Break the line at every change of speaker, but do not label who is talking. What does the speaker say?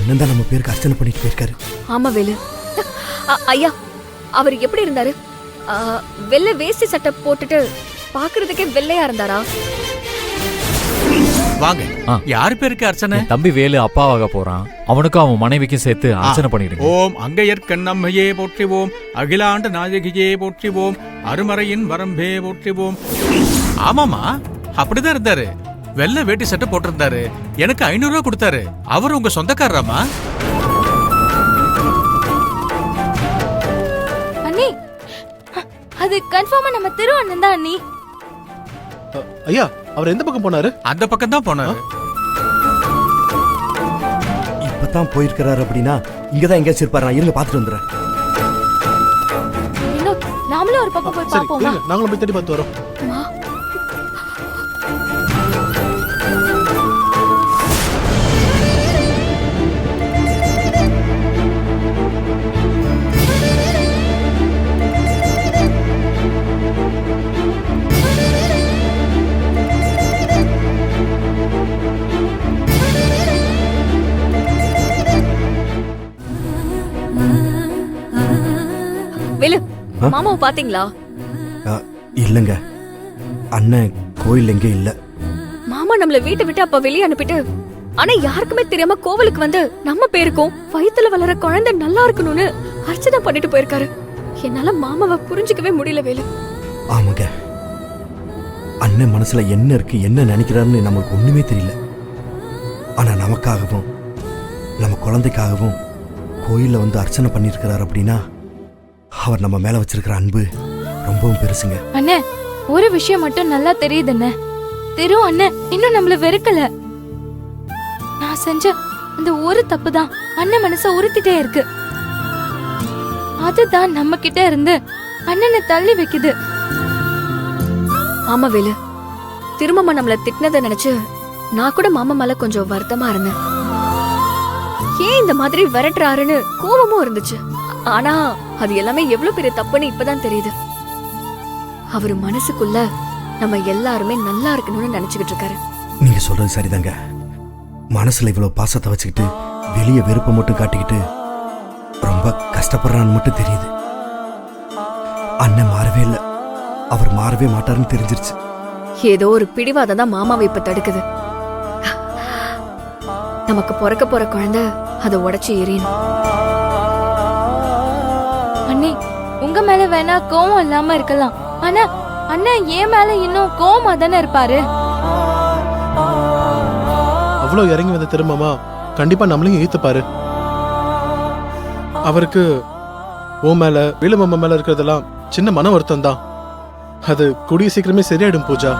அண்ணன் தான் நம்ம பேருக்கு அர்ச்சனை பண்ணிட்டு போயிருக்காரு.
ஆமா வேலு. ஐயா, அவர் எப்படி இருந்தாரு? வெள்ளை வேஷ்டி சட்டை போட்டுட்டு பாக்குறதுக்கே வெள்ளையா இருந்தாரா?
வாங்க. யார் பேருக்கு அர்ச்சனை?
தம்பி வேலு அப்பாவாக போறான். அவனுக்கும் அவன் மனைவிக்கும் சேர்த்து அர்ச்சனை பண்ணிடுங்க.
ஓம் அங்கையற்கண்ணம்மையே போற்றிவோம், அகிலாண்ட நாயகியே போற்றிவோம், அருமறையின் வரம்பே போற்றிவோம். ஆமாமா, அப்படிதான் இருந்தாரு. வெள்ளை வேட்டி சட்டை போட்டிருந்தாரு. எனக்கு 500 ரூபாய் கொடுத்தாரு. அவர் உங்க சொந்தக்காரராமா?
அண்ணி, அது கன்ஃபார்மா நம்ம திரு அண்ணன் தான் அண்ணி.
ஐயா, அவர் எந்த பக்கம் போனாரு?
அந்த பக்கம் தான் போனாரு.
இப்பதான் போயிருக்கிறாரு அப்படின்னா இங்கதான் எங்கேயாச்சும் இருப்பாரு. இருங்க பாத்துட்டு வந்துடுறேன்.
நாமளும் ஒரு பக்கம் போய் பாப்போமா?
நாங்களும் போய் தேடி பார்த்து வரோம்.
வேலு, மாமாவை பாத்தீங்களா?
இல்லங்க, அண்ணன் கோயில் எங்க இல்ல.
மாமா நம்மள வீட்டை விட்டு அப்ப வெளியே அனுப்பிட்டு, ஆனா யாருக்குமே தெரியாம கோவிலுக்கு வந்து நம்ம பேருக்கும் வயித்துல வளர குழந்தை நல்லா இருக்கணும்னு அர்ச்சனை பண்ணிட்டு போயிருக்காரு. என்னால மாமாவை புரிஞ்சுக்கவே முடியல வேலு.
ஆமாங்க, அண்ணன் மனசுல என்ன இருக்கு, என்ன நினைக்கிறாருன்னு நமக்கு ஒண்ணுமே தெரியல. ஆனா நமக்காகவும் நம்ம குழந்தைக்காகவும் கோயில்ல வந்து அர்ச்சனை பண்ணிருக்கிறார் அப்படின்னா அவர் நம்ம மேல வச்சிருக்கிற அன்பு ரொம்பவும் பெருசுங்க.
அண்ணே, ஒரு விஷயம் மட்டும் நல்லா தெரியுது அண்ணே. திரு அண்ணன் இன்னும் நம்மள வெறுக்கல. நான் செஞ்ச அந்த ஒரு தப்பு தான் அண்ணன் மனச உறுத்திட்டே இருக்கு. அதுதான் நம்ம கிட்ட இருந்து அண்ணனை தள்ளி வைக்குது.
ஆமா வேலு, திரும்ப நம்மள திட்டினதை நினைச்சு நான் கூட மாமா மேல கொஞ்சம் வருத்தமா இருந்தேன். ஏன் இந்த மாதிரி விரட்டுறாருன்னு கோபமும் இருந்துச்சு. ஆனா அது எல்லாமே எவ்வளவு பெரிய தப்புன்னு இப்பதான் தெரியுது. அவரு மனசுக்குள்ள நம்ம எல்லாருமே நல்லா இருக்கணும்னு நினைச்சுக்கிட்டு இருக்காரு.
நீங்க சொல்றது சரிதாங்க. மனசுல இவ்வளவு பாசத்தை வச்சுக்கிட்டு வெளியே வெறுப்பை மட்டும் காட்டிக்கிட்டு ரொம்ப கஷ்டப்படுறான்னு மட்டும் தெரியுது. அண்ணன் மாறவே இல்லை, அவர் மாறவே மாட்டாருன்னு தெரிஞ்சிருச்சு.
ஏதோ ஒரு பிடிவாதம் தான் மாமாவை இப்ப தடுக்குது. நமக்கு பிறக்க போற குழந்தை அதை உடைச்சு எறியணும்.
அண்ணே, உங்க மேல வேணா கோவம் இல்லாம இருக்கலாம், ஆனா அண்ணன் ஏன் மேல இன்னும் கோவமா தானே இருப்பாரு.
அவ்வளவு இறங்கி வந்த திரும்பமா கண்டிப்பா நம்மளையும் ஈர்த்துப்பாரு. அவருக்கு ஓ மேல வேலு மாமா மேல இருக்கிறதெல்லாம் சின்ன மன வருத்தம் தான். அது கூடிய சீக்கிரமே சரியாயிடும் பூஜா.